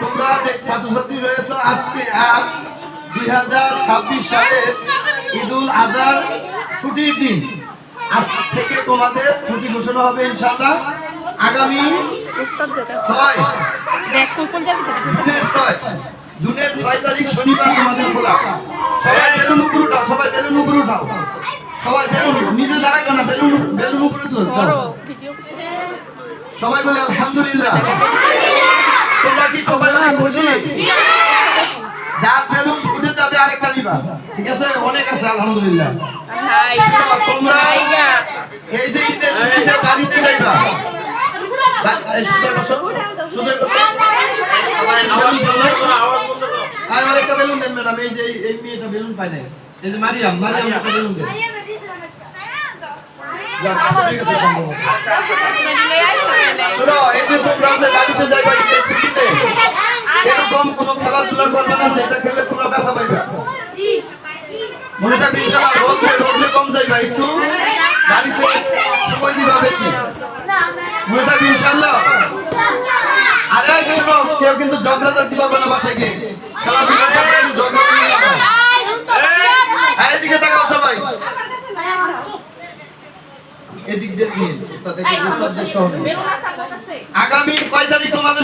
তোমরা যে ছাত্রছাত্রী রয়েছে আজকে আজ 2026 সালের ঈদুল আজহার ছুটির দিন। আজ থেকে তোমাদের ছুটি ঘোষণা হবে ইনশাআল্লাহ। আগামী 6 জুনের 6 তারিখ শনিবার তোমাদের খোলা। সবাই বেলুন উপরে উঠাও, সবাই বেলুন উপরে উঠাও, সবাই বেলুন নিজে দাঁড়াবে না, বেলুন বেলুন উপরে দাও। সবাই বলে আলহামদুলিল্লাহ। তোমরা কি সবাই অনেক খুশি? যার বেলুন উঠে যাবে আরেকটা নিবা, ঠিক আছে? অনেক আছে আলহামদুলিল্লাহ। তোমরা এই যে ঈদের ছুটিতে বাড়িতে যাইবা, এই সুদে বসো, সুদে বসো। আর আরেকটা বেলুন দেন ম্যাডাম। এই যে এই মেয়েটা বেলুন পায় নাই, এই যে মারিয়াম, মারিয়াম একটা বেলুন দেন। শোনো, এই যে তোমরা যে বাড়িতে যাইবা ঈদের ছুটিতে, এরকম কোনো খেলাধুলা করবে না যেটা খেললে তোমরা ব্যথা পাইবা। মনে থাকবে ইনশাআল্লাহ। রোদে কম যাইবা, একটু বাড়িতে সময় দিবা বেশি। মনে থাকবে ইনশাআল্লাহ। আরে শোনো, কেউ কিন্তু ঝগড়া করবে না বাসায় গিয়ে। খেলাধুলা করবে, ঝগড়া করবে না। এদিকে তাকাও সবাই, এদিক দিয়ে নিয়ে উস্তাদ, উস্তাদের সহযোগী। আগামী কয় তারিখ তোমাদের